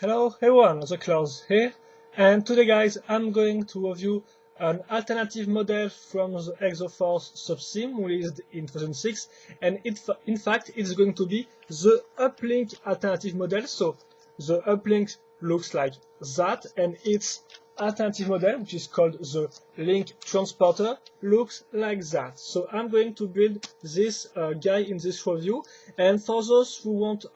Hello everyone, the Klaus here, and today guys I'm going to review an alternative model from the Exo-Force subsim released in 2006, and in fact it's going to be the Uplink alternative model. So the Uplink looks like that, and its alternative model, which is called the link transporter, looks like that. So I'm going to build this guy in this review, and for those who want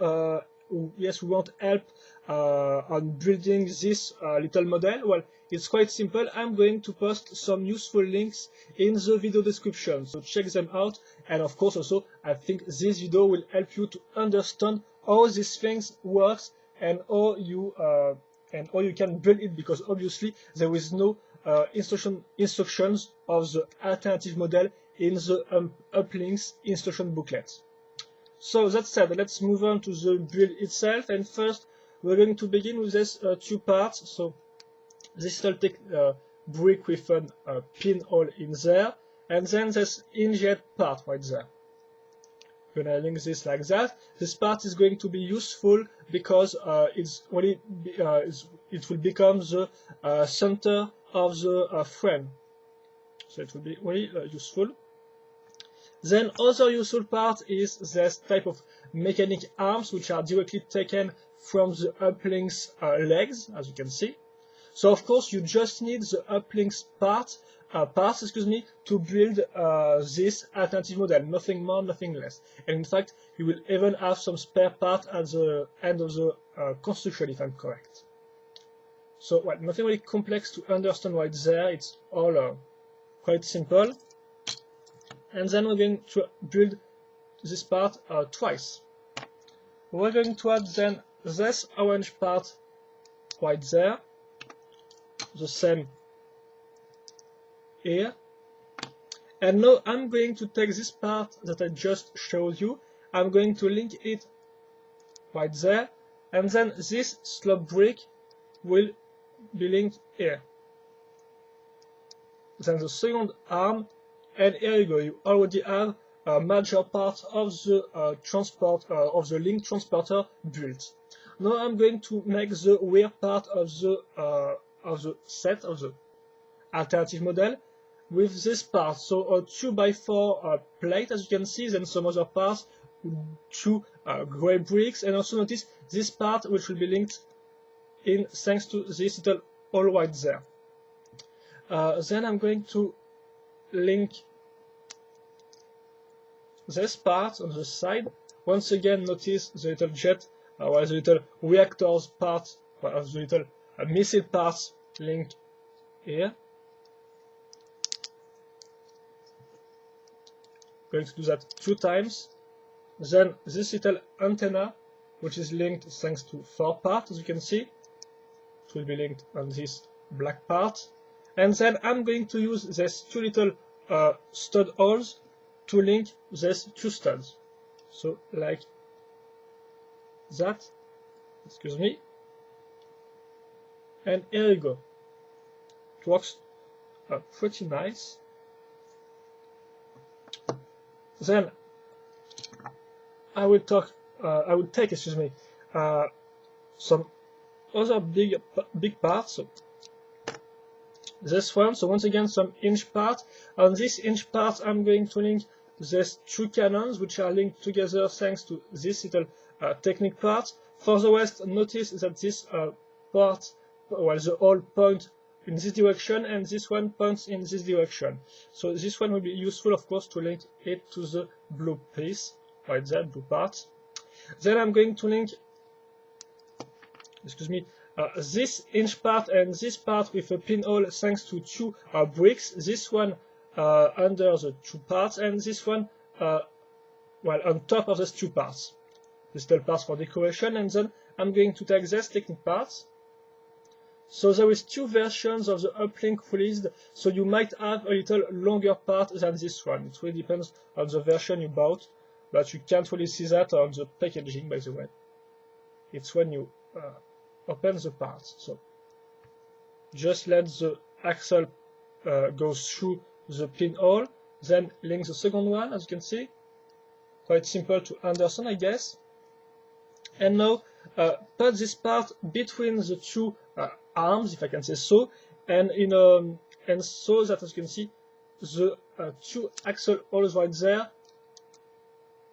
who want help on building this little model, well, it's quite simple. I'm going to post some useful links in the video description, so check them out. And of course also I think this video will help you to understand how these things works and how you can build it, because obviously there is no instructions of the alternative model in the Uplink's instruction booklet. So that said, let's move on to the build itself, and first we're going to begin with this two parts. So this will take brick with a pinhole in there, and then this injet part right there. We're gonna link this like that. This part is going to be useful because it will become the center of the frame. So it will be really useful. Then other useful part is this type of mechanic arms, which are directly taken from the Uplink's legs, as you can see. So of course you just need the Uplink's parts, to build this alternative model. Nothing more, nothing less. And in fact, you will even have some spare part at the end of the construction, if I'm correct. So well, nothing really complex to understand right there. It's all quite simple. And then we're going to build this part twice. We're going to add then this orange part right there, the same here. And now I'm going to take this part that I just showed you, I'm going to link it right there, and then this slope brick will be linked here. Then the second arm, and here you go, you already have a major part of the link transporter built. Now I'm going to make the rear part of the set of the alternative model with this part. So a 2x4 plate, as you can see, then some other parts, two gray bricks, and also notice this part which will be linked in thanks to this little hole right there. Then I'm going to link this part on the side. Once again, notice the little jet, or the little reactors part, or the little missile parts linked here. Going to do that 2 times. Then this little antenna, which is linked thanks to 4 parts, as you can see, it will be linked on this black part. And then I'm going to use these 2 little stud holes to link these 2 studs. So like that, excuse me. And here you go. It works pretty nice. Then I will take, excuse me, some other big parts. So this one, so once again some hinge part. On this hinge part I'm going to link these 2 cannons, which are linked together thanks to this little technique part. For the rest, notice that this part, well, the hole point in this direction and this one points in this direction. So this one will be useful, of course, to link it to the blue piece, right there, blue part. Then I'm going to link, excuse me, this hinge part and this part with a pinhole thanks to 2 bricks. This one under the 2 parts, and this one well, on top of these 2 parts. This little parts for decoration. And then I'm going to take this technique parts. So there is 2 versions of the Uplink released, so you might have a little longer part than this one. It really depends on the version you bought, but you can't really see that on the packaging, by the way. It's when you open the parts. So just let the axle go through the pinhole, then link the second one, as you can see. Quite simple to understand, I guess. And now put this part between the two arms, if I can say so, and and so that, as you can see, the two axle holes right there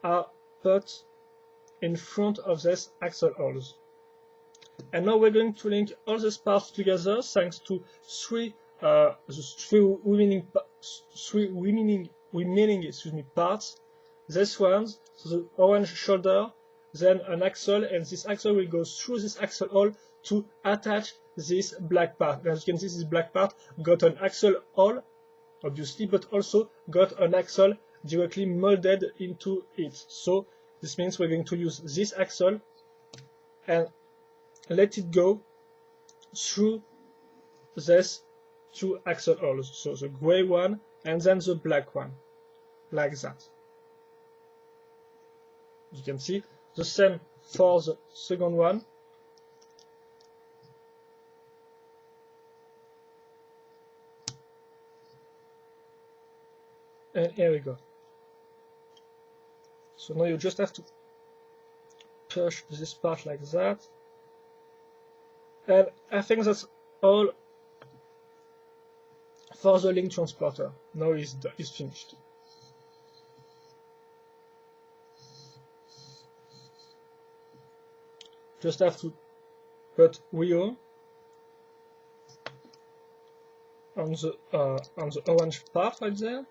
are put in front of these axle holes. And now we're going to link all these parts together thanks to three remaining parts. This ones, so the orange shoulder, then an axle, and this axle will go through this axle hole to attach this black part. And as you can see, this black part got an axle hole, obviously, but also got an axle directly molded into it. So this means we're going to use this axle and let it go through these two axle holes. So the gray one and then the black one, like that. You can see the same for the second one. And here we go. So now you just have to push this part like that. And I think that's all for the link transporter. Now it's finished. Just have to put wheel on the orange part right there.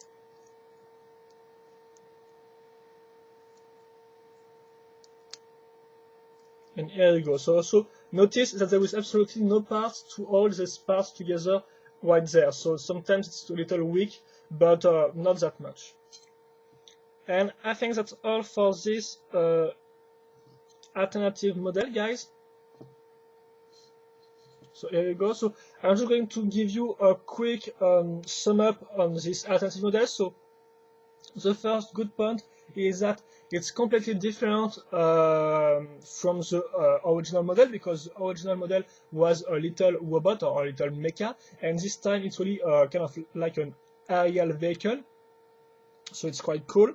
And here we go. So also notice that there is absolutely no parts to hold these parts together right there. So sometimes it's a little weak, but not that much. And I think that's all for this alternative model, guys. So here we go. So I'm just going to give you a quick sum up on this alternative model. So the first good point is that it's completely different from the original model, because the original model was a little robot or a little mecha, and this time it's really kind of like an aerial vehicle. So it's quite cool.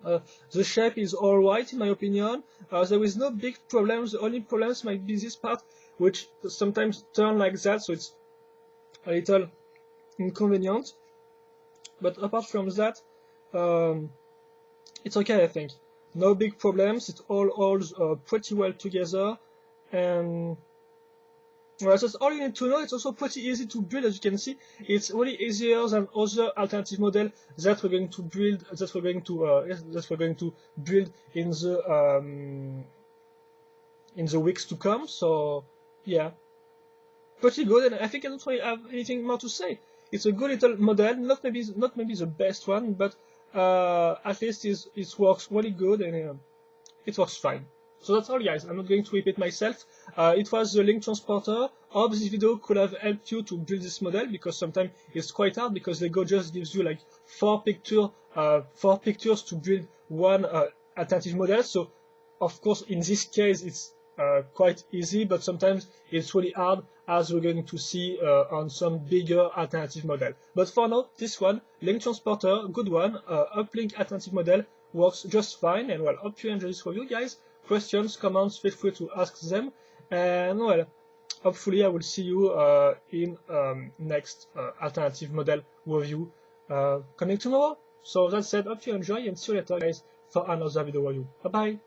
The shape is alright in my opinion. There is no big problems. The only problems might be this part, which sometimes turn like that, so it's a little inconvenient. But apart from that, it's okay, I think. No big problems. It all holds pretty well together, and well, that's all you need to know. It's also pretty easy to build, as you can see. It's really easier than other alternative model that we're going to build. That we're going to build in the weeks to come. So yeah, pretty good. And I think I don't really have anything more to say. It's a good little model. Not maybe the best one, but at least it works really good, and it works fine. So that's all, guys. I'm not going to repeat myself. It was the link transporter. Hope this video could have helped you to build this model, because sometimes it's quite hard, because LEGO just gives you like four pictures to build one alternative model. So of course in this case it's quite easy, but sometimes it's really hard, as we're going to see on some bigger alternative model. But for now, this one, link transporter, good one. Uplink alternative model works just fine, and well, hope you enjoy this review, guys. Questions, comments, feel free to ask them, and well, hopefully I will see you in next alternative model review coming tomorrow. So that said, hope you enjoy, and see you later, guys, for another video review. Bye bye.